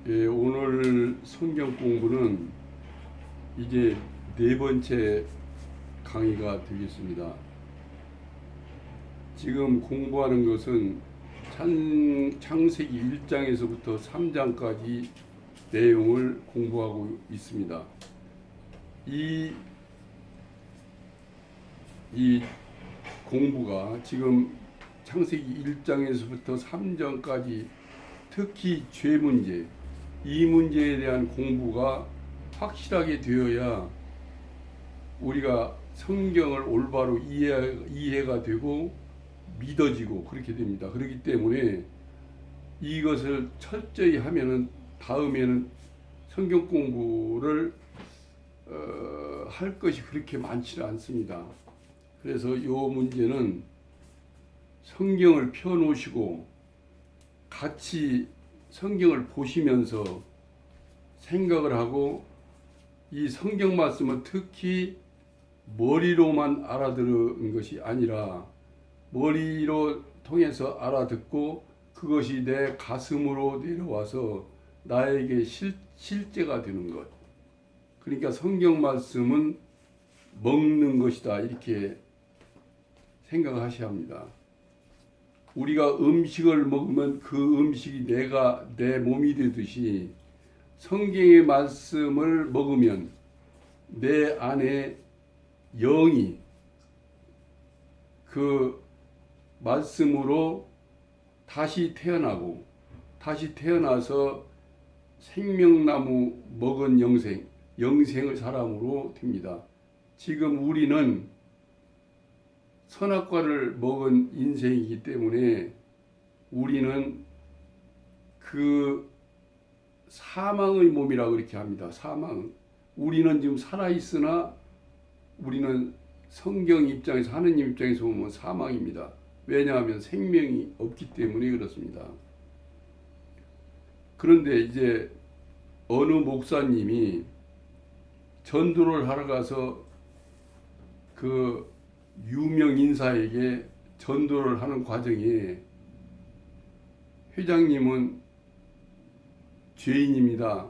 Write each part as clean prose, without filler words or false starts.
예, 오늘 성경 공부는 이제 네 번째 강의가 되겠습니다. 지금 공부하는 것은 창세기 1장에서부터 3장까지 내용을 공부하고 있습니다. 이 공부가 지금 창세기 1장에서부터 3장까지 특히 죄 문제, 이 문제에 대한 공부가 확실하게 되어야 우리가 성경을 올바로 이해가 되고 믿어지고 그렇게 됩니다. 그렇기 때문에 이것을 철저히 하면은 다음에는 성경 공부를 할 것이 그렇게 많지는 않습니다. 그래서 이 문제는 성경을 펴놓으시고 같이 성경을 보시면서 생각을 하고 이 성경 말씀은 특히 머리로만 알아들은 것이 아니라 머리로 통해서 알아듣고 그것이 내 가슴으로 내려와서 나에게 실제가 되는 것. 그러니까 성경 말씀은 먹는 것이다 이렇게 생각하셔야 합니다. 우리가 음식을 먹으면 그 음식이 내 몸이 되듯이 성경의 말씀을 먹으면 내 안에 영이 그 말씀으로 다시 태어나고 다시 태어나서 생명나무 먹은 영생의 사람으로 됩니다. 지금 우리는 선악과를 먹은 인생이기 때문에 우리는 그 사망의 몸이라고 그렇게 합니다. 사망. 우리는 지금 살아있으나 우리는 성경 입장에서 하느님 입장에서 보면 사망입니다. 왜냐하면 생명이 없기 때문에 그렇습니다. 그런데 이제 어느 목사님이 전도를 하러 가서 그 유명 인사에게 전도를 하는 과정에 회장님은 죄인입니다.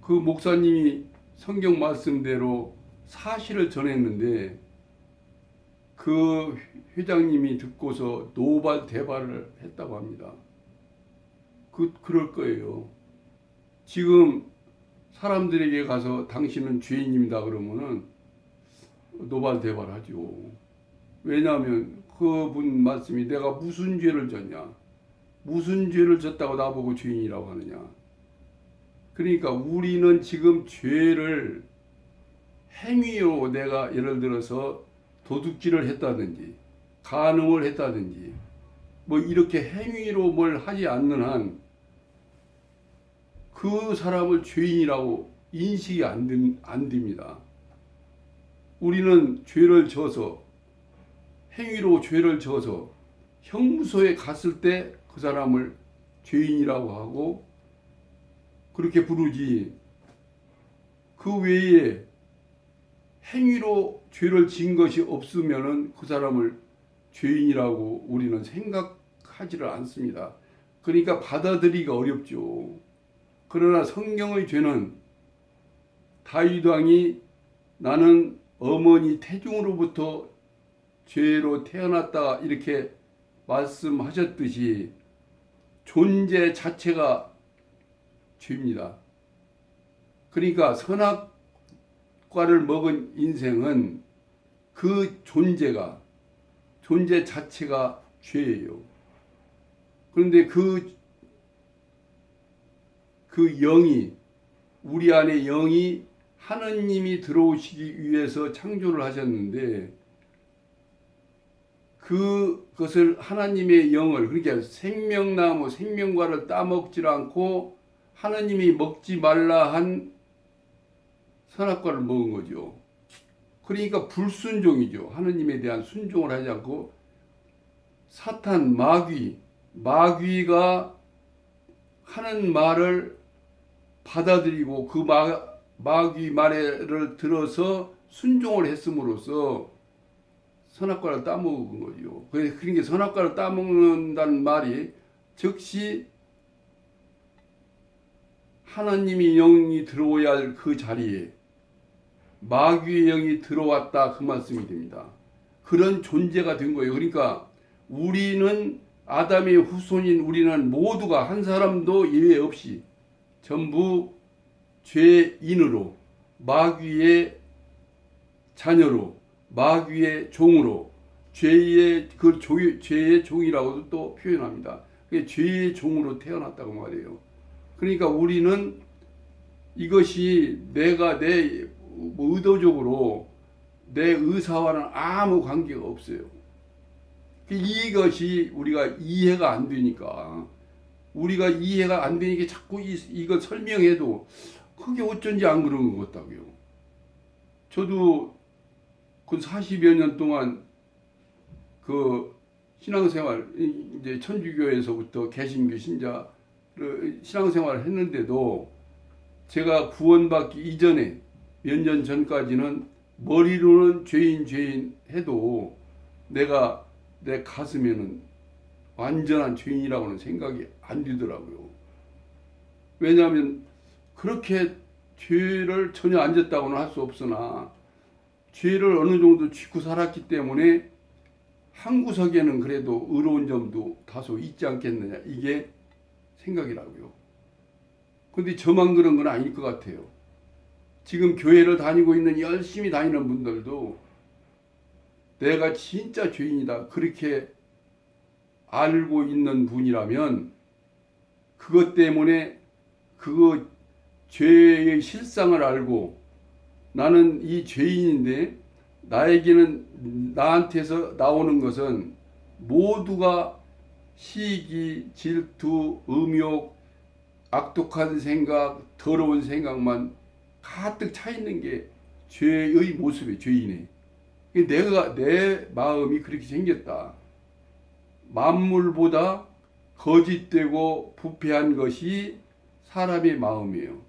그 목사님이 성경 말씀대로 사실을 전했는데 그 회장님이 듣고서 노발대발을 했다고 합니다. 그럴 거예요. 지금 사람들에게 가서 당신은 죄인입니다 그러면은 노발대발하죠. 왜냐하면 그분 말씀이 내가 무슨 죄를 졌냐, 무슨 죄를 졌다고 나보고 죄인이라고 하느냐. 그러니까 우리는 지금 죄를 행위로 내가 예를 들어서 도둑질을 했다든지 간음을 했다든지 뭐 이렇게 행위로 뭘 하지 않는 한 그 사람을 죄인이라고 인식이 안 됩니다. 우리는 죄를 져서 행위로 죄를 져서 형무소에 갔을 때 그 사람을 죄인이라고 하고 그렇게 부르지, 그 외에 행위로 죄를 진 것이 없으면은 그 사람을 죄인이라고 우리는 생각하지를 않습니다. 그러니까 받아들이기가 어렵죠. 그러나 성경의 죄는 다윗 왕이 나는 어머니 태중으로부터 죄로 태어났다 이렇게 말씀하셨듯이 존재 자체가 죄입니다. 그러니까 선악과를 먹은 인생은 그 존재 자체가 죄예요. 그런데 그 영이, 우리 안에 영이 하느님이 들어오시기 위해서 창조를 하셨는데 그것을 하나님의 영을, 그러니까 생명나무 생명과를 따먹지 않고 하나님이 먹지 말라 한 선악과를 먹은 거죠. 그러니까 불순종이죠. 하나님에 대한 순종을 하지 않고 사탄, 마귀가 하는 말을 받아들이고 그 마귀 말을 들어서 순종을 했음으로써 선악과를 따먹은 거죠. 그러니까 선악과를 따먹는다는 말이 즉시 하나님의 영이 들어와야 할 그 자리에 마귀의 영이 들어왔다, 그 말씀이 됩니다. 그런 존재가 된 거예요. 그러니까 우리는 아담의 후손인 우리는 모두가 한 사람도 예외 없이 전부 죄인으로 마귀의 자녀로 마귀의 종으로 죄의 죄의 종이라고도 또 표현합니다. 그게 죄의 종으로 태어났다고 말해요. 그러니까 우리는 이것이 내가 내 의도적으로 내 의사와는 아무 관계가 없어요. 이것이 우리가 이해가 안 되니까 자꾸 이거 설명해도 그게 어쩐지 안 그런 것 같다고요. 저도 그 40여 년 동안 그 신앙생활, 이제 천주교에서부터 개신교 신자를 신앙생활을 했는데도 제가 구원받기 이전에 몇 년 전까지는 머리로는 죄인 해도 내가 내 가슴에는 완전한 죄인이라고는 생각이 안 들더라고요. 왜냐하면 그렇게 죄를 전혀 안 졌다고는 할 수 없으나 죄를 어느 정도 짓고 살았기 때문에 한 구석에는 그래도 의로운 점도 다소 있지 않겠느냐, 이게 생각이라고요. 근데 저만 그런 건 아닐 것 같아요. 지금 교회를 다니고 있는 열심히 다니는 분들도 내가 진짜 죄인이다 그렇게 알고 있는 분이라면 그것 때문에 그 죄의 실상을 알고 나는 이 죄인인데 나한테서 나오는 것은 모두가 시기, 질투, 음욕, 악독한 생각, 더러운 생각만 가득 차 있는 게 죄의 모습이에요. 죄인의. 내 마음이 그렇게 생겼다. 만물보다 거짓되고 부패한 것이 사람의 마음이에요.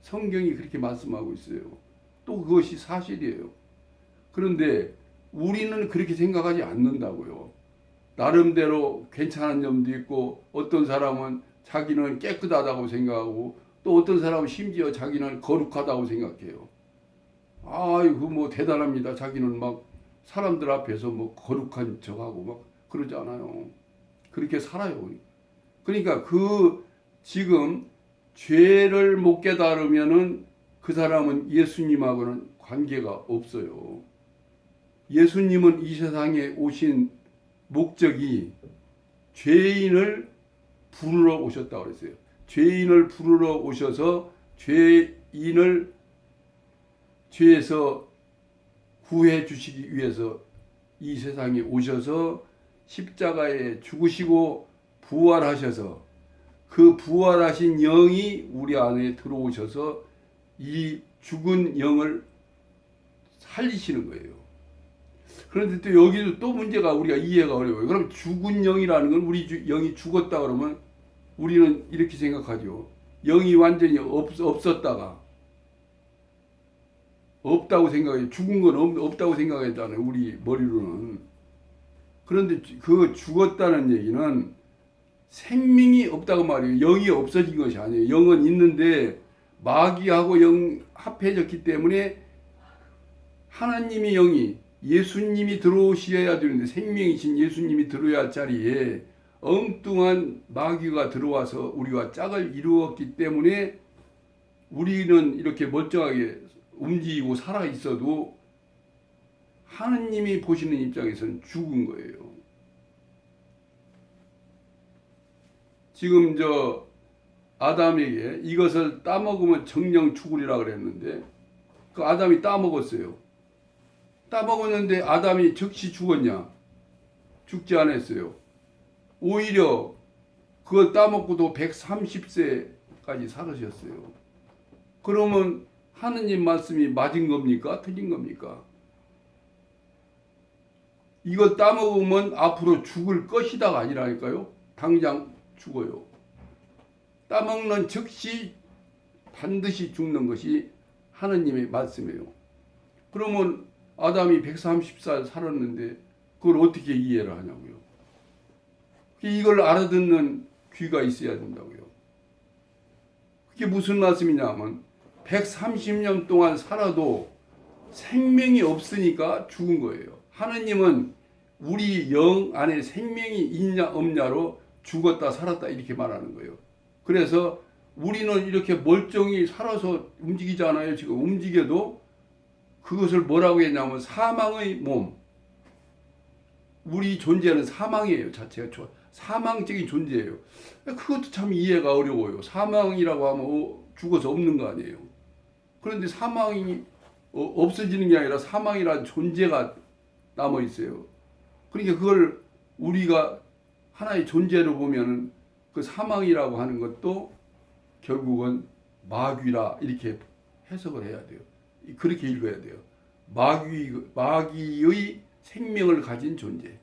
성경이 그렇게 말씀하고 있어요. 또 그것이 사실이에요. 그런데 우리는 그렇게 생각하지 않는다고요. 나름대로 괜찮은 점도 있고 어떤 사람은 자기는 깨끗하다고 생각하고 또 어떤 사람은 심지어 자기는 거룩하다고 생각해요. 아이고 뭐 대단합니다. 자기는 막 사람들 앞에서 뭐 거룩한 척하고 막 그러지 않아요. 그렇게 살아요. 그러니까 지금 죄를 못 깨달으면은 그 사람은 예수님하고는 관계가 없어요. 예수님은 이 세상에 오신 목적이 죄인을 부르러 오셨다고 그랬어요. 죄인을 부르러 오셔서 죄인을 죄에서 구해 주시기 위해서 이 세상에 오셔서 십자가에 죽으시고 부활하셔서 그 부활하신 영이 우리 안에 들어오셔서 이 죽은 영을 살리시는 거예요. 그런데 또 여기도 또 문제가 우리가 이해가 어려워요. 그럼 죽은 영이라는 건 우리 영이 죽었다 그러면 우리는 이렇게 생각하죠. 영이 완전히 없었다가 없다고 생각해요. 죽은 건 없다고 생각했잖아요. 우리 머리로는. 그런데 그 죽었다는 얘기는 생명이 없다고 말이에요. 영이 없어진 것이 아니에요. 영은 있는데 마귀하고 영 합해졌기 때문에 하나님의 영이 예수님이 들어오셔야 되는데 생명이신 예수님이 들어야 할 자리에 엉뚱한 마귀가 들어와서 우리와 짝을 이루었기 때문에 우리는 이렇게 멀쩡하게 움직이고 살아 있어도 하느님이 보시는 입장에서는 죽은 거예요. 지금 아담에게 이것을 따먹으면 정령 죽으리라 그랬는데 그 아담이 따먹었어요. 따먹었는데 아담이 즉시 죽었냐? 죽지 않았어요. 오히려 그걸 따먹고도 130세까지 살으셨어요. 그러면 하느님 말씀이 맞은 겁니까? 틀린 겁니까? 이걸 따먹으면 앞으로 죽을 것이다가 아니라니까요. 당장 죽어요. 따먹는 즉시 반드시 죽는 것이 하느님의 말씀이에요. 그러면 아담이 130살 살았는데 그걸 어떻게 이해를 하냐고요. 이걸 알아듣는 귀가 있어야 된다고요. 그게 무슨 말씀이냐면 130년 동안 살아도 생명이 없으니까 죽은 거예요. 하느님은 우리 영 안에 생명이 있냐 없냐로 죽었다 살았다 이렇게 말하는 거예요. 그래서 우리는 이렇게 멀쩡히 살아서 움직이잖아요. 지금 움직여도 그것을 뭐라고 했냐면 사망의 몸. 우리 존재는 사망이에요. 자체가 사망적인 존재예요. 그것도 참 이해가 어려워요. 사망이라고 하면 죽어서 없는 거 아니에요. 그런데 사망이 없어지는 게 아니라 사망이라는 존재가 남아 있어요. 그러니까 그걸 우리가 하나의 존재로 보면은 그 사망이라고 하는 것도 결국은 마귀라 이렇게 해석을 해야 돼요. 그렇게 읽어야 돼요. 마귀의 생명을 가진 존재.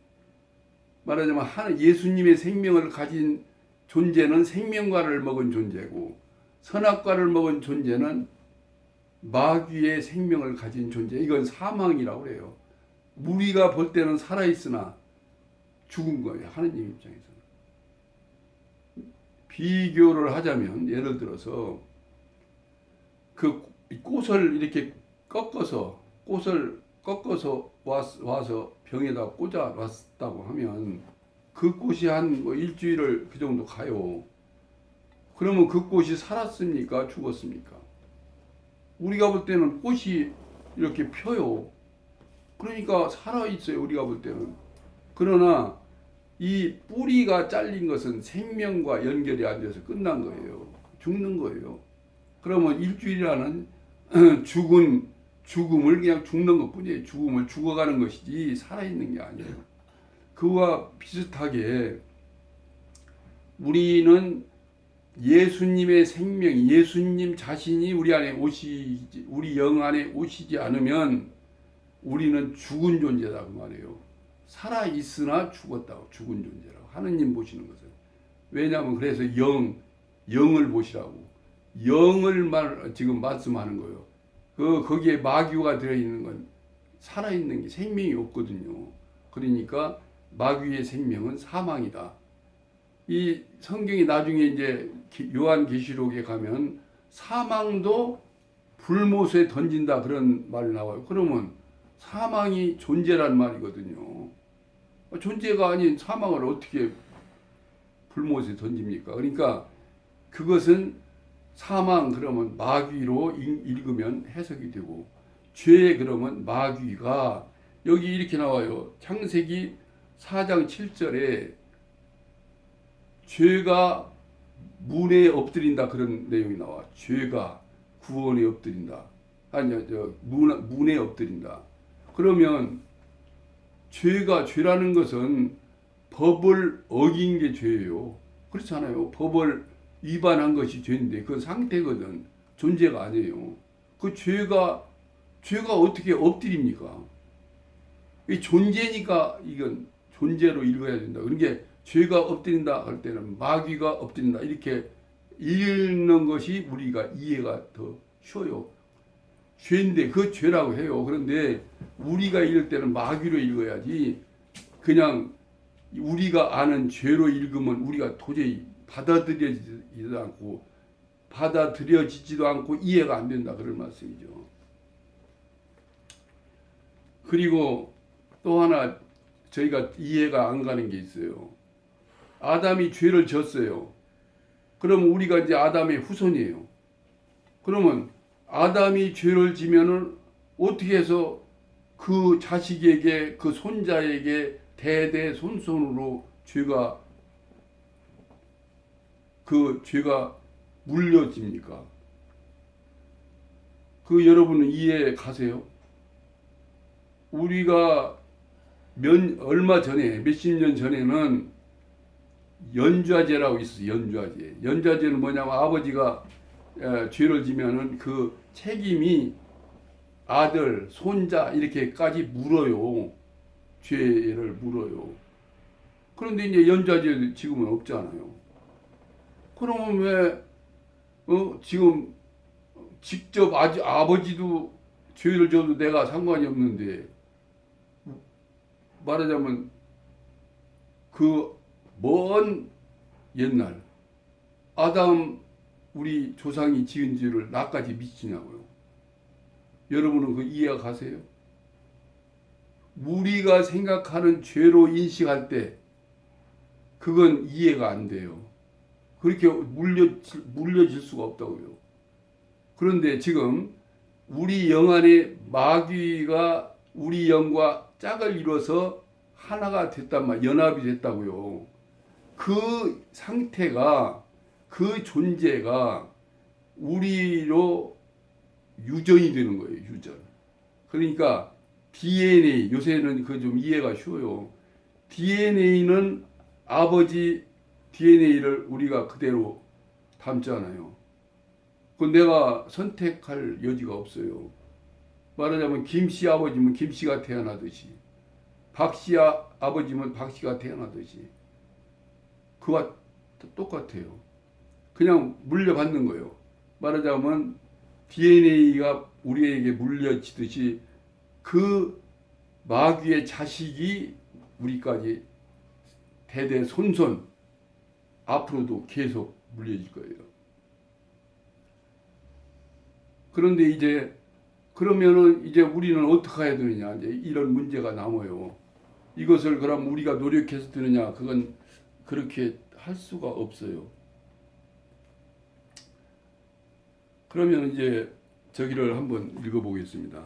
말하자면 예수님의 생명을 가진 존재는 생명과를 먹은 존재고 선악과를 먹은 존재는 마귀의 생명을 가진 존재. 이건 사망이라고 그래요. 우리가 볼 때는 살아있으나 죽은 거예요. 하느님 입장에서는. 비교를 하자면 예를 들어서 그 꽃을 이렇게 꺾어서 와서 병에다 꽂아 왔다고 하면 그 꽃이 한 뭐 일주일을 그 정도 가요. 그러면 그 꽃이 살았습니까? 죽었습니까? 우리가 볼 때는 꽃이 이렇게 펴요. 그러니까 살아있어요. 우리가 볼 때는. 그러나 이 뿌리가 잘린 것은 생명과 연결이 안 돼서 끝난 거예요. 죽는 거예요. 그러면 일주일이라는 죽음을 그냥 죽는 것뿐이에요. 죽음을 죽어가는 것이지 살아있는 게 아니에요. 그와 비슷하게 우리는 예수님의 생명, 예수님 자신이 우리 영 안에 오시지 않으면 우리는 죽은 존재라고 말해요. 살아있으나 죽었다고, 죽은 존재라고. 하느님 보시는 것은. 왜냐하면 그래서 영을 보시라고. 영을 지금 말씀하는 거예요. 거기에 마귀가 들어있는 건 살아있는 게 생명이 없거든요. 그러니까 마귀의 생명은 사망이다. 이 성경이 나중에 이제 요한계시록에 가면 사망도 불못에 던진다 그런 말이 나와요. 그러면 사망이 존재란 말이거든요. 존재가 아닌 사망을 어떻게 불못에 던집니까? 그러니까 그것은 사망 그러면 마귀로 읽으면 해석이 되고 죄 그러면 마귀가 여기 이렇게 나와요. 창세기 4장 7절에 죄가 문에 엎드린다 그런 내용이 나와. 죄가 구원에 엎드린다. 아니요, 문에 엎드린다. 그러면 죄라는 것은 법을 어긴 게 죄예요. 그렇잖아요. 법을 위반한 것이 죄인데 그 상태거든. 존재가 아니에요. 그 죄가 어떻게 엎드립니까? 이 존재니까 이건 존재로 읽어야 된다. 그러니까 죄가 엎드린다 할 때는 마귀가 엎드린다 이렇게 읽는 것이 우리가 이해가 더 쉬워요. 죄인데 그 죄라고 해요. 그런데 우리가 읽을 때는 마귀로 읽어야지 그냥 우리가 아는 죄로 읽으면 우리가 도저히 받아들여지지도 않고 이해가 안 된다 그런 말씀이죠. 그리고 또 하나 저희가 이해가 안 가는 게 있어요. 아담이 죄를 졌어요. 그럼 우리가 이제 아담의 후손이에요. 그러면 아담이 죄를 지면은 어떻게 해서 그 자식에게 그 손자에게 대대손손으로 죄가 물려집니까? 여러분은 이해 가세요? 우리가 얼마 전에 몇십 년 전에는 연좌제라고 있었어요. 연좌제는 뭐냐면 아버지가 죄를 지면은 그 책임이 아들, 손자 이렇게까지 물어요. 죄를 물어요. 그런데 이제 연좌제 지금은 없잖아요. 그러면 왜 지금 직접 아버지도 죄를 져도 내가 상관이 없는데 말하자면 그 먼 옛날 아담 우리 조상이 지은 죄를 나까지 미치냐고요. 여러분은 그 이해가 가세요? 우리가 생각하는 죄로 인식할 때 그건 이해가 안 돼요. 그렇게 물려질 수가 없다고요. 그런데 지금 우리 영 안에 마귀가 우리 영과 짝을 이뤄서 하나가 됐단 말, 연합이 됐다고요. 그 상태가, 그 존재가 우리로 유전이 되는 거예요, 유전. 그러니까 DNA, 요새는 그 좀 이해가 쉬워요. DNA는 아버지 DNA를 우리가 그대로 담잖아요. 그건 내가 선택할 여지가 없어요. 말하자면 김씨 아버지면 김씨가 태어나듯이, 박씨 아버지면 박씨가 태어나듯이, 그와 똑같아요. 그냥 물려받는 거예요. 말하자면 DNA가 우리에게 물려지듯이 그 마귀의 자식이 우리까지 대대손손 앞으로도 계속 물려질 거예요. 그런데 이제 그러면은 이제 우리는 어떻게 해야 되느냐, 이제 이런 문제가 남아요. 이것을 그럼 우리가 노력해서 되느냐, 그건 그렇게 할 수가 없어요. 그러면 이제 저기를 한번 읽어보겠습니다.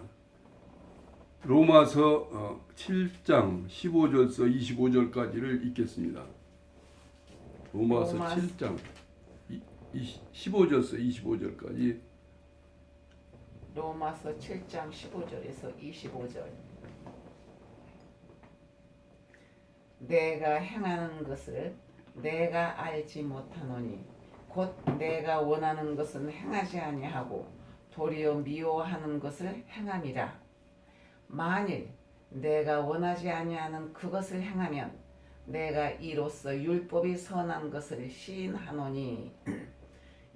로마서 7장 15절서 25절까지를 읽겠습니다. 로마서 7장 15절서 25절까지. 로마서 7장 15절에서 25절. 내가 행하는 것을 내가 알지 못하노니 곧 내가 원하는 것은 행하지 아니하고 도리어 미워하는 것을 행함이라. 만일 내가 원하지 아니하는 그것을 행하면 내가 이로써 율법이 선한 것을 시인하노니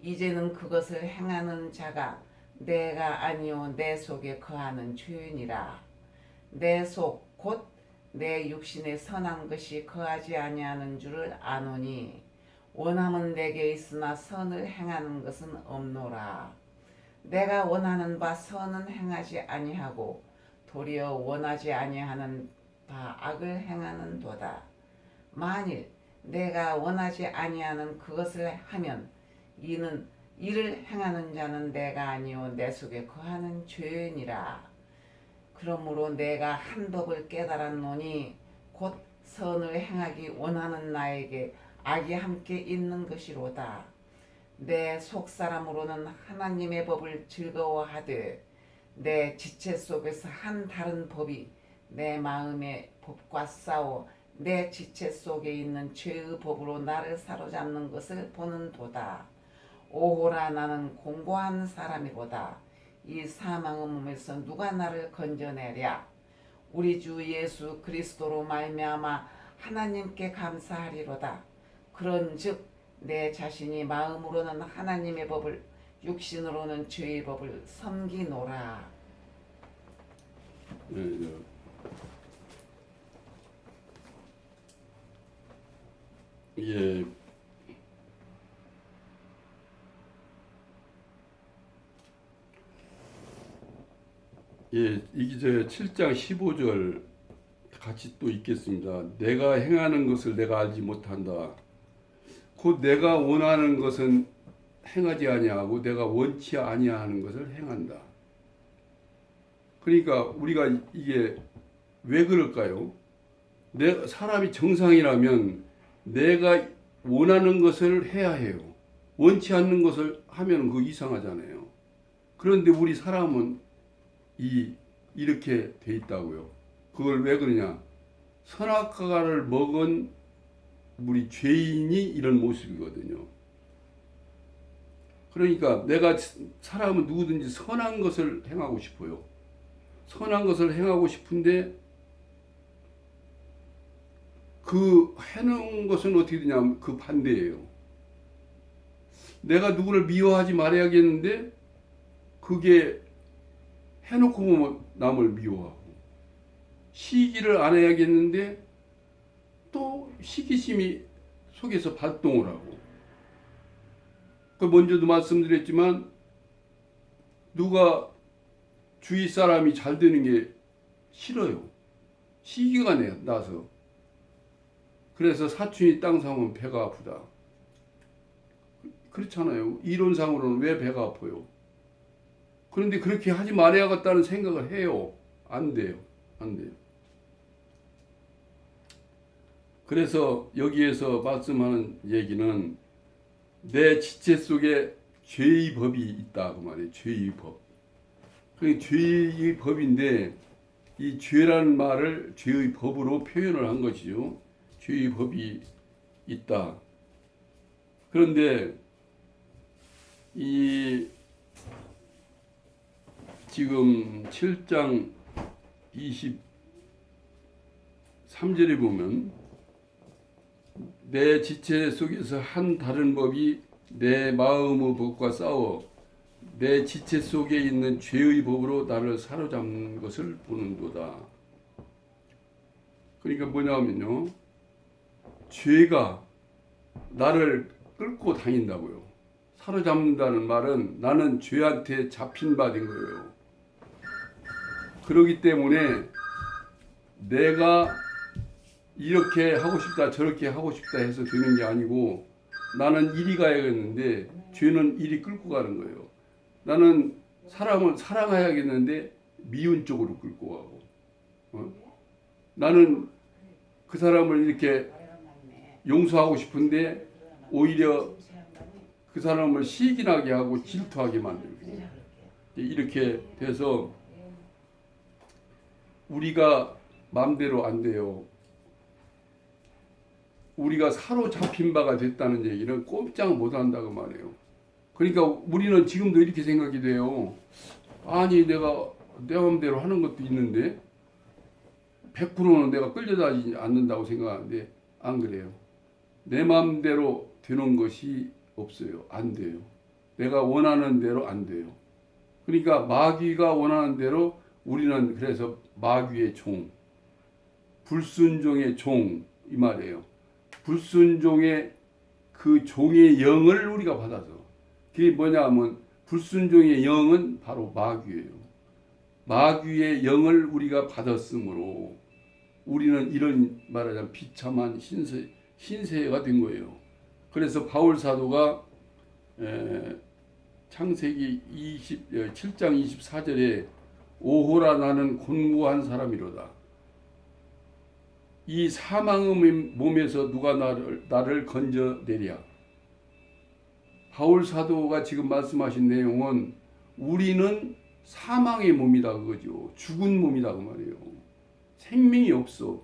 이제는 그것을 행하는 자가 내가 아니요 내 속에 거하는 죄인이라. 내 속 곧 내 육신에 선한 것이 거하지 아니하는 줄을 아노니 원함은 내게 있으나 선을 행하는 것은 없노라. 내가 원하는 바 선은 행하지 아니하고 도리어 원하지 아니하는 바 악을 행하는도다. 만일 내가 원하지 아니하는 그것을 하면 이를 행하는 자는 내가 아니요 내 속에 거하는 죄인이라. 그러므로 내가 한 법을 깨달았노니 곧 선을 행하기 원하는 나에게 악이 함께 있는 것이로다. 내 속사람으로는 하나님의 법을 즐거워하되 내 지체 속에서 한 다른 법이 내 마음의 법과 싸워 내 지체 속에 있는 죄의 법으로 나를 사로잡는 것을 보는도다. 오호라, 나는 공고한 사람이로다. 이 사망의 몸에서 누가 나를 건져내랴. 우리 주 예수 그리스도로 말미암아 하나님께 감사하리로다. 그런즉 내 자신이 마음으로는 하나님의 법을, 육신으로는 죄의 법을 섬기노라. 네. 예. 예, 이제 7장 15절 같이 또 읽겠습니다. 내가 행하는 것을 내가 알지 못한다. 곧 내가 원하는 것은 행하지 아니하고 내가 원치 아니하는 것을 행한다. 그러니까 우리가 이게 왜 그럴까요? 사람이 정상이라면 내가 원하는 것을 해야 해요. 원치 않는 것을 하면 그거 이상하잖아요. 그런데 우리 사람은 이렇게 돼 있다고요. 그걸 왜 그러냐? 선악과를 먹은 우리 죄인이 이런 모습이거든요. 그러니까 내가 사람은 누구든지 선한 것을 행하고 싶어요. 선한 것을 행하고 싶은데 그 해놓은 것은 어떻게 되냐면 그 반대예요. 내가 누구를 미워하지 말아야겠는데 그게 해놓고 보면 남을 미워하고, 시기를 안 해야겠는데 또 시기심이 속에서 발동을 하고, 그 먼저도 말씀드렸지만 누가 주위 사람이 잘 되는 게 싫어요. 시기가 나서. 그래서 사촌이 땅 사면 배가 아프다. 그렇잖아요. 이론상으로는 왜 배가 아파요? 그런데 그렇게 하지 말아야겠다는 생각을 해요. 안 돼요. 안 돼요. 그래서 여기에서 말씀하는 얘기는 내 지체 속에 죄의 법이 있다 그 말이에요. 죄의 법. 그 죄의 법인데 이 죄라는 말을 죄의 법으로 표현을 한 것이죠. 죄의 법이 있다. 그런데 이 지금 7장 23절에 보면 내 지체 속에서 한 다른 법이 내 마음의 법과 싸워 내 지체 속에 있는 죄의 법으로 나를 사로잡는 것을 보는도다. 그러니까 뭐냐면요. 죄가 나를 끌고 다닌다고요. 사로잡는다는 말은 나는 죄한테 잡힌 바 된 거예요. 그렇기 때문에 내가 이렇게 하고 싶다 저렇게 하고 싶다 해서 되는 게 아니고 나는 이리 가야겠는데 죄는 이리 끌고 가는 거예요. 나는 사람을 사랑해야겠는데 미운 쪽으로 끌고 가고 나는 그 사람을 이렇게 용서하고 싶은데 오히려 그 사람을 시기나게 하고 질투하게 만들고 이렇게 돼서 우리가 마음대로 안 돼요. 우리가 사로잡힌 바가 됐다는 얘기는 꼼짝 못한다고 말해요. 그러니까 우리는 지금도 이렇게 생각이 돼요. 아니 내가 내 마음대로 하는 것도 있는데 100%는 내가 끌려다니지 않는다고 생각하는데 안 그래요. 내 마음대로 되는 것이 없어요. 안 돼요. 내가 원하는 대로 안 돼요. 그러니까 마귀가 원하는 대로 우리는 그래서 마귀의 종, 불순종의 종 이 말이에요. 불순종의 그 종의 영을 우리가 받아서 그게 뭐냐 하면 불순종의 영은 바로 마귀예요. 마귀의 영을 우리가 받았으므로 우리는 이런 말하자면 비참한 신세가 된 거예요. 그래서 바울 사도가 창세기 7장 24절에 오호라 나는 곤고한 사람이로다. 이 사망의 몸에서 누가 나를 건져내랴. 바울 사도가 지금 말씀하신 내용은 우리는 사망의 몸이다 그거죠. 죽은 몸이다 그 말이에요. 생명이 없어.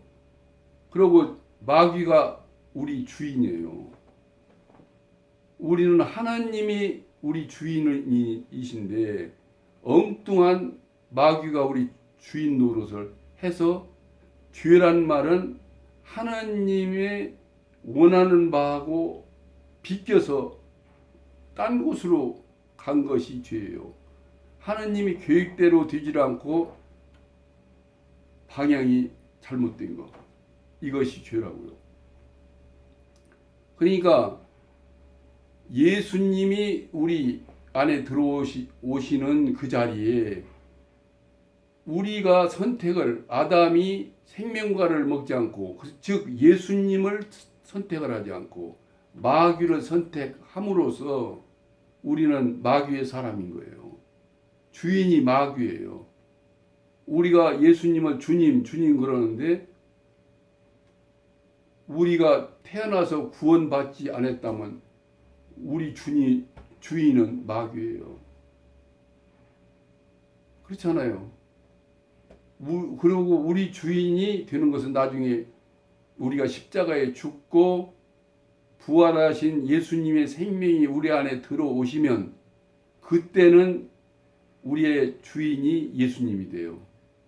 그리고 마귀가 우리 주인이에요. 우리는 하나님이 우리 주인이신데 엉뚱한 마귀가 우리 주인 노릇을 해서 죄란 말은 하나님의 원하는 바하고 비껴서 딴 곳으로 간 것이 죄예요. 하나님이 계획대로 되질 않고 방향이 잘못된 것. 이것이 죄라고요. 그러니까 예수님이 우리 안에 들어오시는 그 자리에 우리가 선택을 아담이 생명과를 먹지 않고 즉 예수님을 선택을 하지 않고 마귀를 선택함으로써 우리는 마귀의 사람인 거예요. 주인이 마귀예요. 우리가 예수님을 주님 그러는데 우리가 태어나서 구원받지 않았다면 우리 주인은 마귀예요. 그렇잖아요. 그리고 우리 주인이 되는 것은 나중에 우리가 십자가에 죽고 부활하신 예수님의 생명이 우리 안에 들어오시면 그때는 우리의 주인이 예수님이 돼요.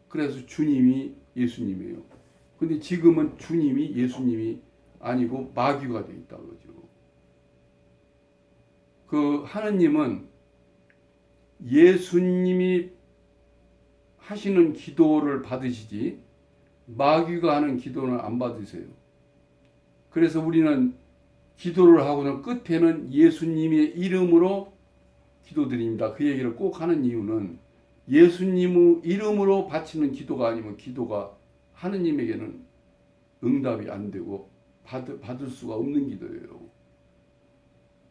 그래서 주님이 예수님이에요. 근데 지금은 주님이 예수님이 아니고 마귀가 되어 있다는 거죠. 그 하느님은 예수님이 하시는 기도를 받으시지 마귀가 하는 기도는 안 받으세요. 그래서 우리는 기도를 하고는 끝에는 예수님의 이름으로 기도드립니다. 그 얘기를 꼭 하는 이유는 예수님의 이름으로 바치는 기도가 아니면 기도가 하느님에게는 응답이 안 되고 받을 수가 없는 기도예요.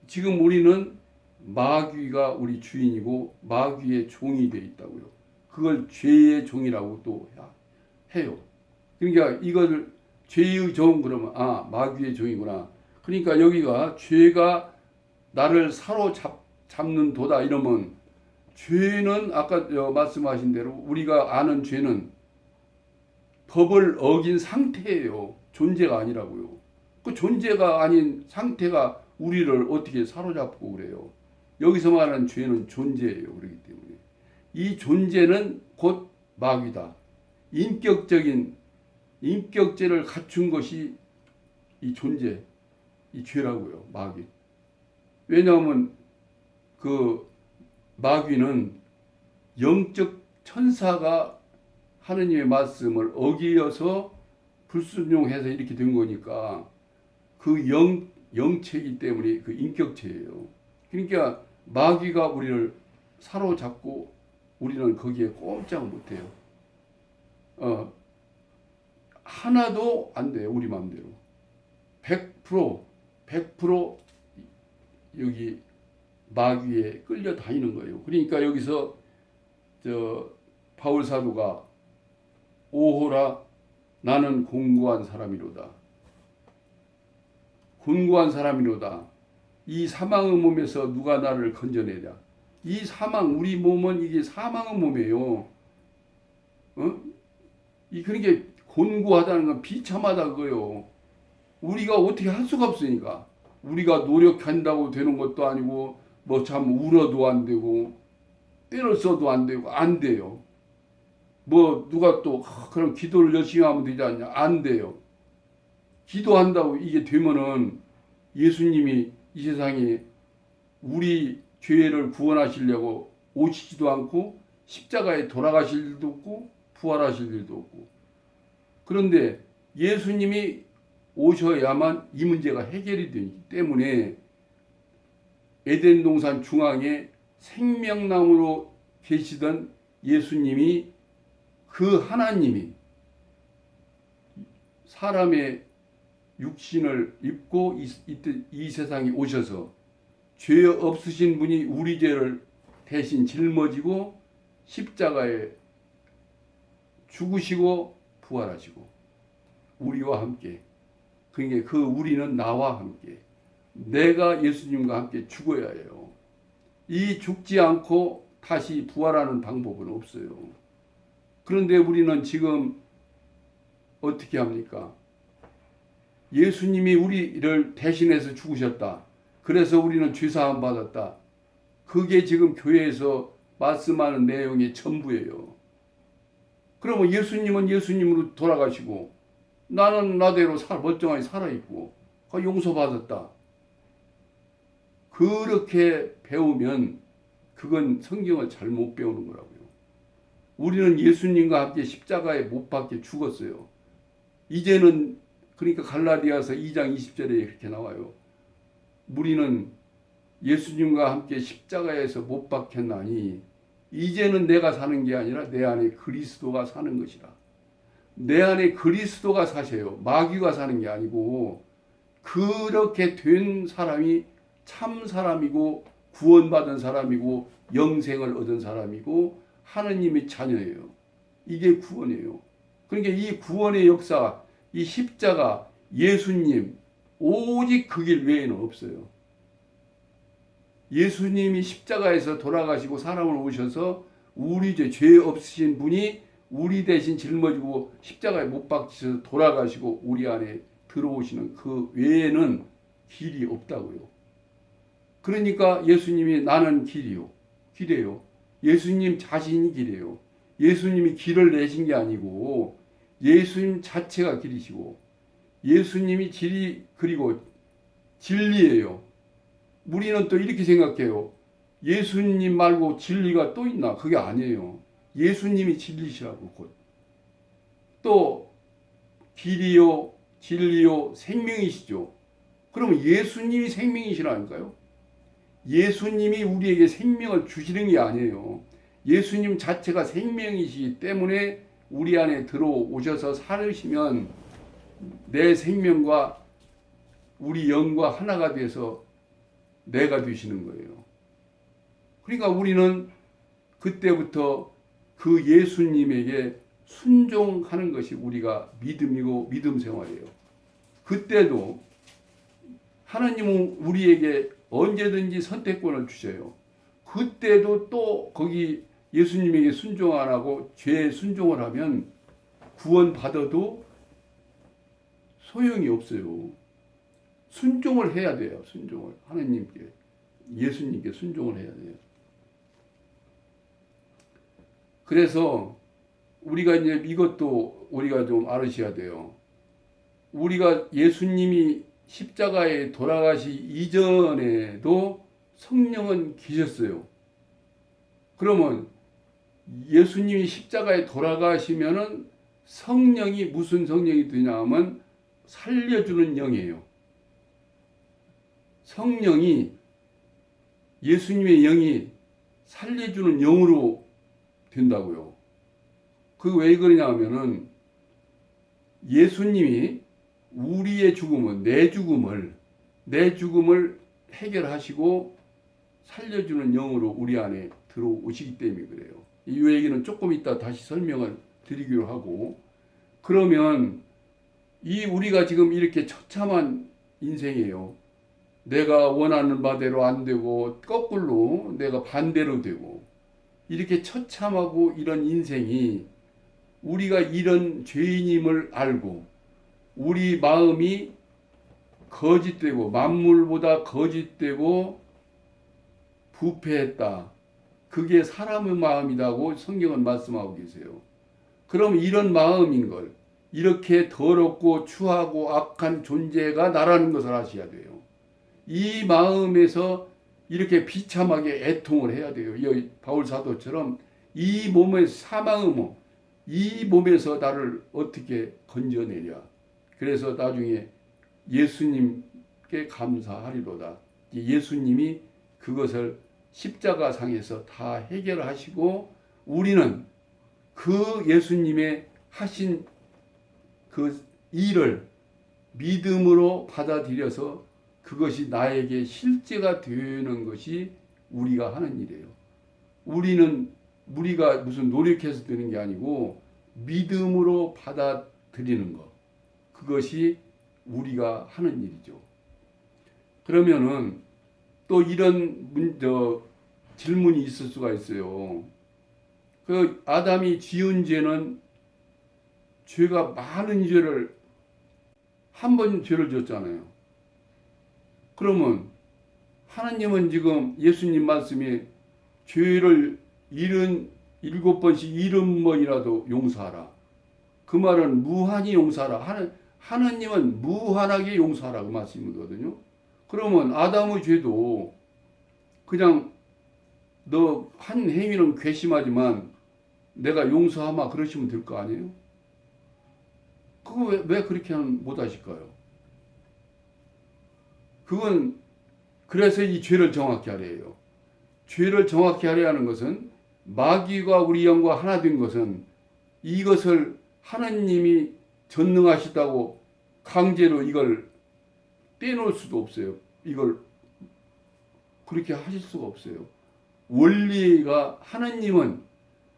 지금 우리는 마귀가 우리 주인이고 마귀의 종이 되어 있다고요. 그걸 죄의 종이라고 또 해요. 그러니까 이걸 죄의 종 그러면 마귀의 종이구나. 그러니까 여기가 죄가 나를 사로잡는 도다 이러면 죄는 아까 말씀하신 대로 우리가 아는 죄는 법을 어긴 상태예요. 존재가 아니라고요. 그 존재가 아닌 상태가 우리를 어떻게 사로잡고 그래요. 여기서 말하는 죄는 존재예요. 그렇기 때문에 이 존재는 곧 마귀다. 인격죄를 갖춘 것이 이 존재, 이 죄라고요. 마귀. 왜냐하면 그 마귀는 영적 천사가 하느님의 말씀을 어기어서 불순종해서 이렇게 된 거니까 그 영체이기 때문에 그 인격체예요. 그러니까 마귀가 우리를 사로잡고 우리는 거기에 꼼짝 못해요. 하나도 안 돼요. 우리 마음대로. 100% 여기 마귀에 끌려 다니는 거예요. 그러니까 여기서 바울 사도가 오호라 나는 곤고한 사람이로다. 곤고한 사람이로다. 이 사망의 몸에서 누가 나를 건져내랴. 이 사망, 우리 몸은 이게 사망의 몸이에요. 그러니까 곤고하다는 건 비참하다 그거요. 우리가 어떻게 할 수가 없으니까. 우리가 노력한다고 되는 것도 아니고 뭐 참 울어도 안 되고 때를 써도 안 되고 안 돼요. 뭐 누가 또 그럼 기도를 열심히 하면 되지 않냐? 안 돼요. 기도한다고 이게 되면은 예수님이 이 세상에 우리 죄를 구원하시려고 오시지도 않고 십자가에 돌아가실 일도 없고 부활하실 일도 없고. 그런데 예수님이 오셔야만 이 문제가 해결이 되기 때문에 에덴 동산 중앙에 생명나무로 계시던 예수님이 그 하나님이 사람의 육신을 입고 이 세상에 오셔서 죄 없으신 분이 우리 죄를 대신 짊어지고 십자가에 죽으시고 부활하시고 우리와 함께, 그러니까 그 우리는 나와 함께, 내가 예수님과 함께 죽어야 해요. 이 죽지 않고 다시 부활하는 방법은 없어요. 그런데 우리는 지금 어떻게 합니까? 예수님이 우리를 대신해서 죽으셨다. 그래서 우리는 죄사함 받았다. 그게 지금 교회에서 말씀하는 내용의 전부예요. 그러면 예수님은 예수님으로 돌아가시고 나는 나대로 멀쩡하게 살아있고 용서받았다. 그렇게 배우면 그건 성경을 잘못 배우는 거라고요. 우리는 예수님과 함께 십자가에 못 박혀 죽었어요. 이제는 그러니까 갈라디아서 2장 20절에 이렇게 나와요. 우리는 예수님과 함께 십자가에서 못 박혔나니 이제는 내가 사는 게 아니라 내 안에 그리스도가 사는 것이라. 내 안에 그리스도가 사세요. 마귀가 사는 게 아니고 그렇게 된 사람이 참 사람이고 구원받은 사람이고 영생을 얻은 사람이고 하느님의 자녀예요. 이게 구원이에요. 그러니까 이 구원의 역사, 이 십자가, 예수님 오직 그 길 외에는 없어요. 예수님이 십자가에서 돌아가시고 사람을 오셔서 우리 죄 없으신 분이 우리 대신 짊어지고 십자가에 못 박히셔서 돌아가시고 우리 안에 들어오시는 그 외에는 길이 없다고요. 그러니까 예수님이 나는 길이요. 예수님 자신이 길이에요. 예수님이 길을 내신 게 아니고 예수님 자체가 길이시고 예수님이 길이 그리고 진리예요. 우리는 또 이렇게 생각해요. 예수님 말고 진리가 또 있나? 그게 아니에요. 예수님이 진리시라고 곧. 또 길이요 진리요 생명이시죠. 그러면 예수님이 생명이시라니까요. 예수님이 우리에게 생명을 주시는 게 아니에요. 예수님 자체가 생명이시기 때문에 우리 안에 들어오셔서 살으시면 내 생명과 우리 영과 하나가 돼서 내가 되시는 거예요. 그러니까 우리는 그때부터 그 예수님에게 순종하는 것이 우리가 믿음이고 믿음 생활이에요. 그때도 하나님은 우리에게 언제든지 선택권을 주셔요. 그때도 또 거기 예수님에게 순종 안 하고 죄에 순종을 하면 구원 받아도 소용이 없어요. 순종을 해야 돼요. 순종을 하나님께, 예수님께 순종을 해야 돼요. 그래서 우리가 이제 이것도 우리가 좀 알으셔야 돼요. 우리가 예수님이 십자가에 돌아가시 이전에도 성령은 계셨어요. 그러면 예수님이 십자가에 돌아가시면은 성령이 무슨 성령이 되냐 하면 살려주는 영이에요. 성령이 예수님의 영이 살려주는 영으로 된다고요. 그 왜 그러냐 하면은 예수님이 우리의 죽음은 내 죽음을 해결하시고 살려주는 영으로 우리 안에 들어오시기 때문에 그래요. 이 얘기는 조금 이따 다시 설명을 드리기로 하고, 그러면 이 우리가 지금 이렇게 처참한 인생이에요. 내가 원하는 바대로 안 되고 거꾸로 내가 반대로 되고 이렇게 처참하고 이런 인생이 우리가 이런 죄인임을 알고 우리 마음이 거짓되고 만물보다 거짓되고 부패했다. 그게 사람의 마음이라고 성경은 말씀하고 계세요. 그럼 이런 마음인 걸, 이렇게 더럽고 추하고 악한 존재가 나라는 것을 아셔야 돼요. 이 마음에서 이렇게 비참하게 애통을 해야 돼요. 이 바울 사도처럼 이 몸의 사망의 몸, 이 몸에서 나를 어떻게 건져내랴. 그래서 나중에 예수님께 감사하리로다. 예수님이 그것을 십자가상에서 다 해결하시고 우리는 그 예수님의 하신 그 일을 믿음으로 받아들여서 그것이 나에게 실제가 되는 것이 우리가 하는 일이에요. 우리가 무슨 노력해서 되는 게 아니고 믿음으로 받아들이는 것. 그것이 우리가 하는 일이죠. 그러면은 또 이런 질문이 있을 수가 있어요. 그 아담이 지은 죄는 죄가 많은 죄를 한 번 죄를 지었잖아요. 그러면 하나님은 지금 예수님 말씀이 죄를 77번씩 70번이라도 용서하라. 그 말은 무한히 용서하라. 하나님은 무한하게 용서하라 그 말씀이거든요. 그러면 아담의 죄도 그냥 너 한 행위는 괘씸하지만 내가 용서하마 그러시면 될 거 아니에요? 그거 왜 그렇게 못 하실까요? 그건 그래서 이 죄를 정확히 하래요. 죄를 정확히 하려 하는 것은 마귀가 우리 영과 하나 된 것은 이것을 하나님이 전능하시다고 강제로 이걸 떼놓을 수도 없어요. 이걸 그렇게 하실 수가 없어요. 원리가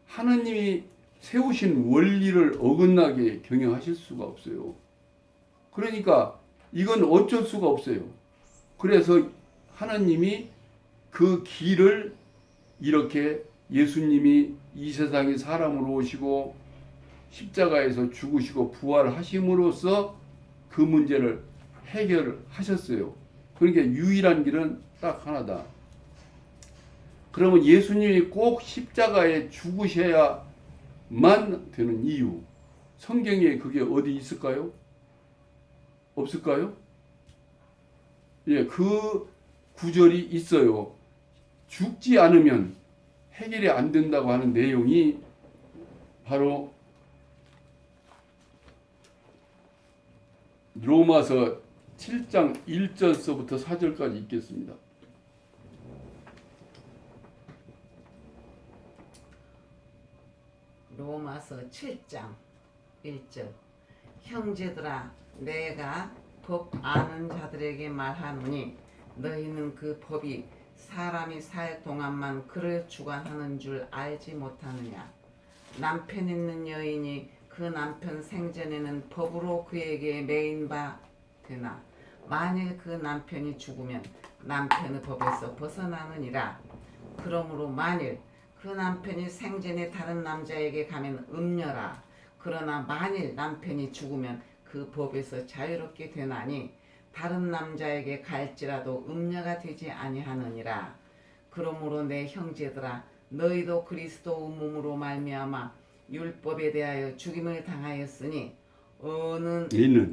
하나님이 세우신 원리를 어긋나게 경영하실 수가 없어요. 그러니까 이건 어쩔 수가 없어요. 그래서 하나님이 그 길을 이렇게 예수님이 이 세상에 사람으로 오시고 십자가에서 죽으시고 부활하심으로써 그 문제를 해결하셨어요. 그러니까 유일한 길은 딱 하나다. 그러면 예수님이 꼭 십자가에 죽으셔야만 되는 이유, 성경에 그게 어디 있을까요? 없을까요? 예, 그 구절이 있어요. 죽지 않으면 해결이 안 된다고 하는 내용이 바로 로마서 7장 1절서부터 4절까지 읽겠습니다. 로마서 7장 1절. 형제들아, 내가 법 아는 자들에게 말하노니 너희는 그 법이 사람이 살 동안만 그를 주관하는 줄 알지 못하느냐. 남편 있는 여인이 그 남편 생전에는 법으로 그에게 매인 바 되나 만일 그 남편이 죽으면 남편의 법에서 벗어나느니라. 그러므로 만일 그 남편이 생전에 다른 남자에게 가면 음녀라. 그러나 만일 남편이 죽으면 그 법에서 자유롭게 되나니 다른 남자에게 갈지라도 음녀가 되지 아니하느니라. 그러므로 내 형제들아, 너희도 그리스도 몸으로 말미암아 율법에 대하여 죽임을 당하였으니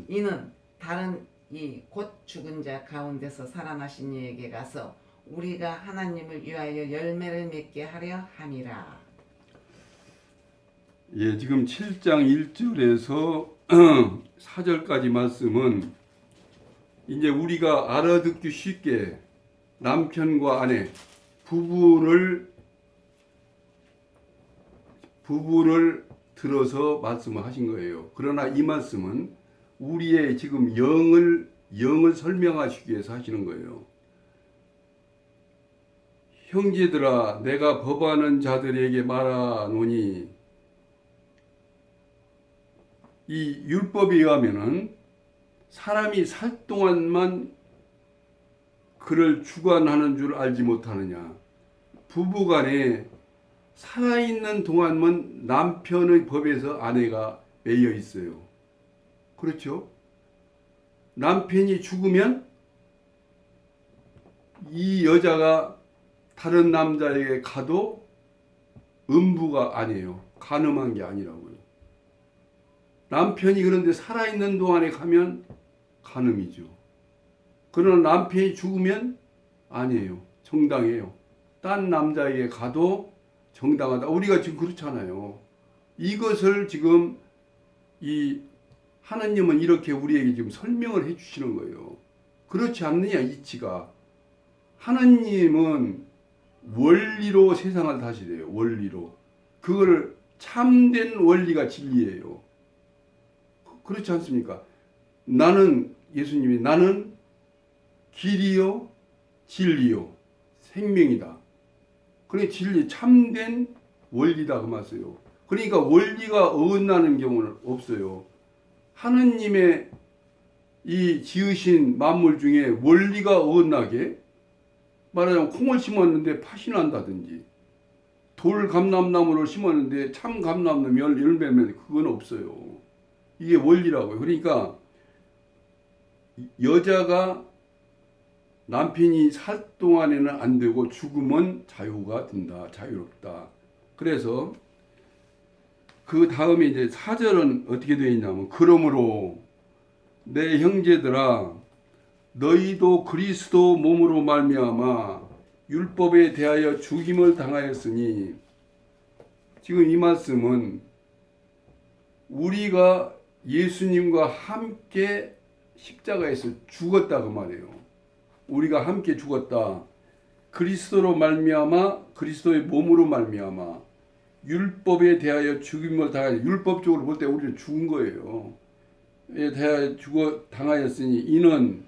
이는 다른 이 곧 죽은 자 가운데서 살아나신 이에게 가서 우리가 하나님을 위하여 열매를 맺게 하려 함이라. 예, 지금 7장 1절에서 4절까지 말씀은 이제 우리가 알아듣기 쉽게 남편과 아내, 부부를 들어서 말씀을 하신 거예요. 그러나 이 말씀은 우리의 지금 영을 설명하시기 위해서 하시는 거예요. 형제들아, 내가 법하는 자들에게 말하노니, 이 율법에 의하면은 사람이 살 동안만 그를 주관하는 줄 알지 못하느냐. 부부간에 살아있는 동안만 남편의 법에서 아내가 매여 있어요. 그렇죠? 남편이 죽으면 이 여자가 다른 남자에게 가도 음부가 아니에요. 간음한 게 아니라고요. 남편이 그런데 살아있는 동안에 가면 간음이죠. 그러나 남편이 죽으면 아니에요. 정당해요. 딴 남자에게 가도 정당하다. 우리가 지금 그렇잖아요. 이것을 지금 이 하나님은 이렇게 우리에게 지금 설명을 해 주시는 거예요. 그렇지 않느냐, 이치가. 하나님은 원리로 세상을 다시래요. 원리로. 그거를 참된 원리가 진리예요. 그렇지 않습니까? 예수님이 나는 길이요 진리요 생명이다. 그러니까 진리, 참된 원리다 그 말이에요. 그러니까 원리가 어긋나는 경우는 없어요. 하느님의 이 지으신 만물 중에 원리가 어긋나게, 말하자면 콩을 심었는데 팥이 난다든지, 돌 감람나무를 심었는데 참 감람나무 열매면 그건 없어요. 이게 원리라고요. 그러니까 여자가 남편이 살 동안에는 안 되고 죽으면 자유가 된다. 자유롭다. 그래서 그 다음에 이제 4절은 어떻게 되어 있냐면, 그러므로 내 형제들아, 너희도 그리스도 몸으로 말미암아 율법에 대하여 죽임을 당하였으니, 지금 이 말씀은 우리가 예수님과 함께 십자가에서 죽었다 그 말이에요. 우리가 함께 죽었다. 그리스도로 말미암아, 그리스도의 몸으로 말미암아 율법에 대하여 죽임을 당하여, 율법적으로 볼 때 우리는 죽은 거예요. 에 대하여 당하였으니 이는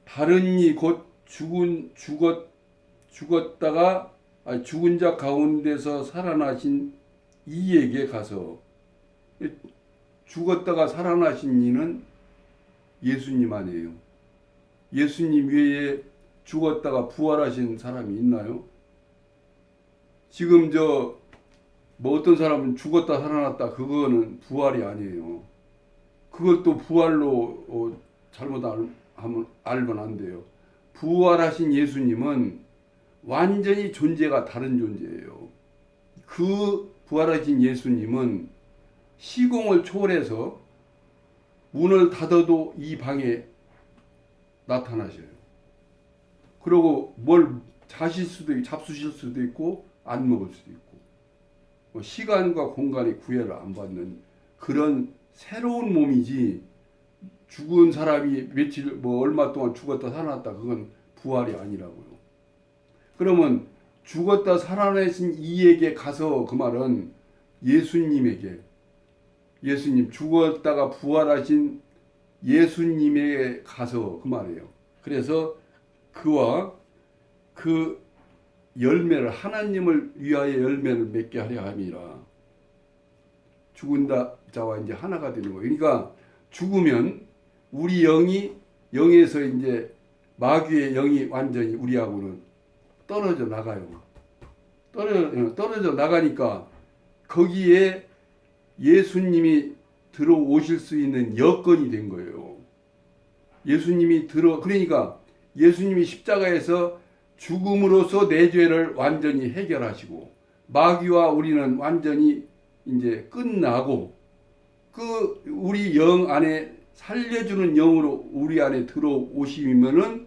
다른 이 곧 죽었다가 죽은 자 가운데서 살아나신 이에게 가서, 죽었다가 살아나신 이는 예수님 아니에요. 예수님 외에 죽었다가 부활하신 사람이 있나요? 지금 뭐 어떤 사람은 죽었다 살아났다, 그거는 부활이 아니에요. 그걸 또 부활로 잘못 알면 안 돼요. 부활하신 예수님은 완전히 존재가 다른 존재예요. 그 부활하신 예수님은 시공을 초월해서 문을 닫아도 이 방에 나타나셔요. 그리고 뭘 잡수실 수도 있고 안 먹을 수도 있고, 시간과 공간의 구애를 안 받는 그런 새로운 몸이지, 죽은 사람이 며칠 뭐 얼마 동안 죽었다 살아났다 그건 부활이 아니라고요. 그러면 죽었다 살아나신 이에게 가서 그 말은 예수님에게 예수님 죽었다가 부활하신 예수님에게 가서 그 말이에요. 그래서 그와 그 열매를 하나님을 위하여 열매를 맺게 하려 함이라. 죽은 자와 이제 하나가 되는 거예요. 그러니까 죽으면 우리 영에서 이제 마귀의 영이 완전히 우리하고는 떨어져 나가요. 떨어져 나가니까 거기에 예수님이 들어오실 수 있는 여건이 된 거예요. 그러니까 예수님이 십자가에서 죽음으로써 내 죄를 완전히 해결하시고 마귀와 우리는 완전히 이제 끝나고 그 우리 영 안에 살려주는 영으로 우리 안에 들어오시면은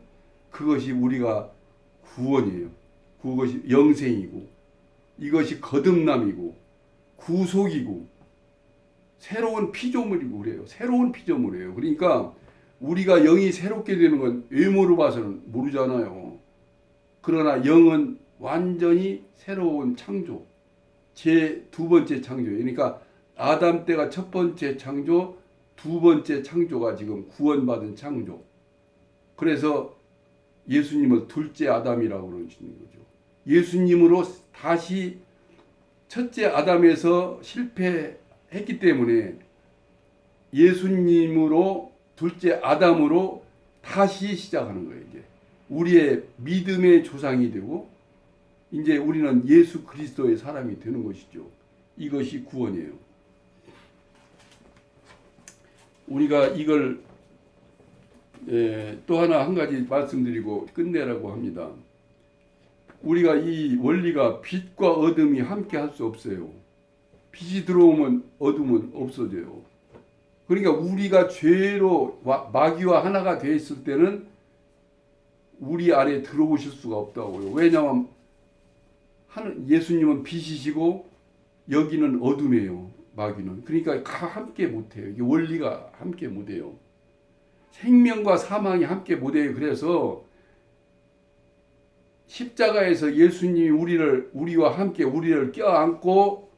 그것이 우리가 구원이에요. 그것이 영생이고 이것이 거듭남이고 구속이고 새로운 피조물이고 그래요. 새로운 피조물이에요. 그러니까 우리가 영이 새롭게 되는 건 외모로 봐서는 모르잖아요. 그러나 영은 완전히 새로운 창조, 제 두 번째 창조예요. 그러니까 아담 때가 첫 번째 창조, 두 번째 창조가 지금 구원받은 창조. 그래서 예수님을 둘째 아담이라고 그러시는 거죠. 예수님으로 다시 첫째 아담에서 실패했기 때문에 예수님으로 둘째 아담으로 다시 시작하는 거예요. 이제 우리의 믿음의 조상이 되고 이제 우리는 예수 그리스도의 사람이 되는 것이죠. 이것이 구원이에요. 우리가 이걸 또 하나 한 가지 말씀드리고 끝내라고 합니다. 우리가 이 원리가 빛과 어둠이 함께 할 수 없어요. 빛이 들어오면 어둠은 없어져요. 그러니까 우리가 죄로 마귀와 하나가 되어 있을 때는 우리 안에 들어오실 수가 없다고요. 왜냐하면 예수님은 빛이시고 여기는 어둠이에요. 마귀는. 그러니까 함께 못해요. 이게 원리가 함께 못해요. 생명과 사망이 함께 못해요. 그래서 십자가에서 예수님이 우리와 함께 우리를 껴안고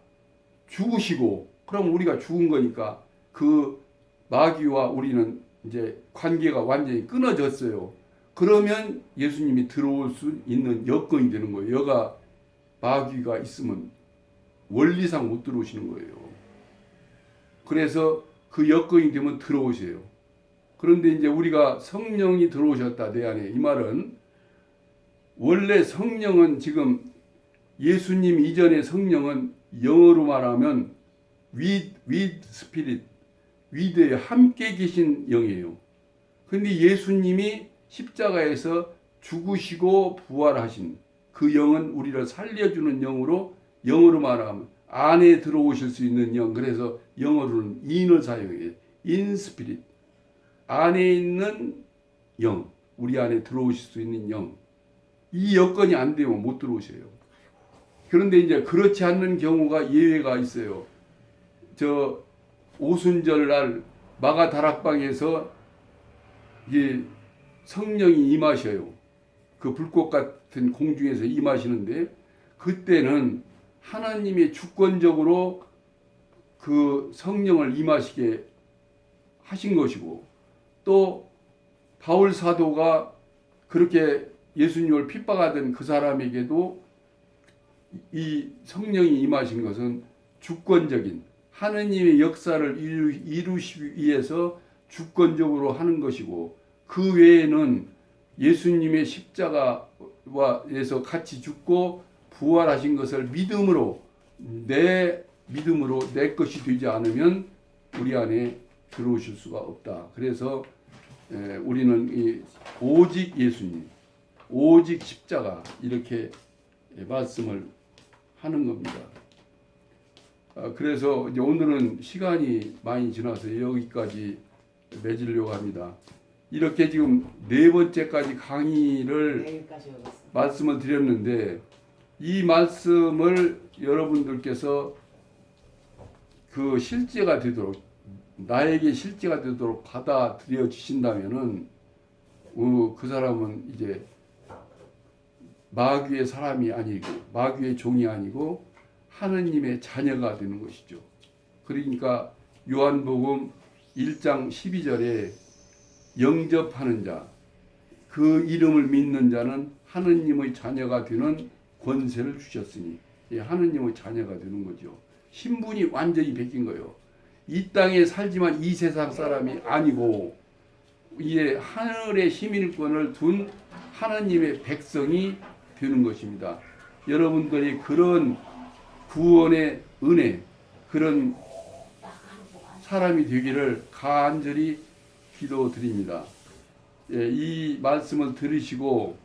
죽으시고 그럼 우리가 죽은 거니까 그 마귀와 우리는 이제 관계가 완전히 끊어졌어요. 그러면 예수님이 들어올 수 있는 여건이 되는 거예요. 여가 마귀가 있으면 원리상 못 들어오시는 거예요. 그래서 그 여건이 되면 들어오세요. 그런데 이제 우리가 성령이 들어오셨다 내 안에 이 말은 원래 성령은 지금 예수님 이전의 성령은 영어로 말하면 with spirit, with에 함께 계신 영이에요. 그런데 예수님이 십자가에서 죽으시고 부활하신 그 영은 우리를 살려주는 영어로 말하면 안에 들어오실 수 있는 영. 그래서 영어로는 in을 사용해요. in spirit. 안에 있는 영. 우리 안에 들어오실 수 있는 영. 이 여건이 안 되면 못 들어오셔요. 그런데 이제 그렇지 않는 경우가 예외가 있어요. 저 오순절 날 마가 다락방에서 이게 성령이 임하셔요. 그 불꽃 같은 공중에서 임하시는데 그때는 하나님이 주권적으로 그 성령을 임하시게 하신 것이고 또 바울 사도가 그렇게 예수님을 핍박하던 그 사람에게도 이 성령이 임하신 것은 주권적인 하느님의 역사를 이루시기 위해서 주권적으로 하는 것이고 그 외에는 예수님의 십자가에서 같이 죽고 부활하신 것을 믿음으로 내 것이 되지 않으면 우리 안에 들어오실 수가 없다. 그래서 우리는 오직 예수님, 오직 십자가 이렇게 말씀을 하는 겁니다. 그래서 이제 오늘은 시간이 많이 지나서 여기까지 맺으려고 합니다. 이렇게 지금 네 번째까지 강의를 말씀을 드렸는데 이 말씀을 여러분들께서 그 실제가 되도록 나에게 실제가 되도록 받아들여 주신다면은 그 사람은 이제 마귀의 사람이 아니고 마귀의 종이 아니고 하느님의 자녀가 되는 것이죠. 그러니까 요한복음 1장 12절에 영접하는 자, 그 이름을 믿는 자는 하느님의 자녀가 되는 권세를 주셨으니 하느님의 자녀가 되는 거죠. 신분이 완전히 바뀐 거예요. 이 땅에 살지만 이 세상 사람이 아니고 이제 하늘의 시민권을 둔 하나님의 백성이 되는 것입니다. 여러분들이 그런 구원의 은혜, 그런 사람이 되기를 간절히 기도드립니다. 이 말씀을 들으시고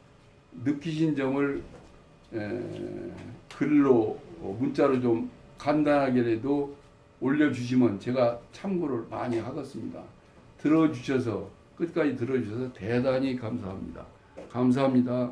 느끼신 점을 글로 문자로 좀 간단하게라도 올려주시면 제가 참고를 많이 하겠습니다. 들어주셔서 끝까지 들어주셔서 대단히 감사합니다. 감사합니다.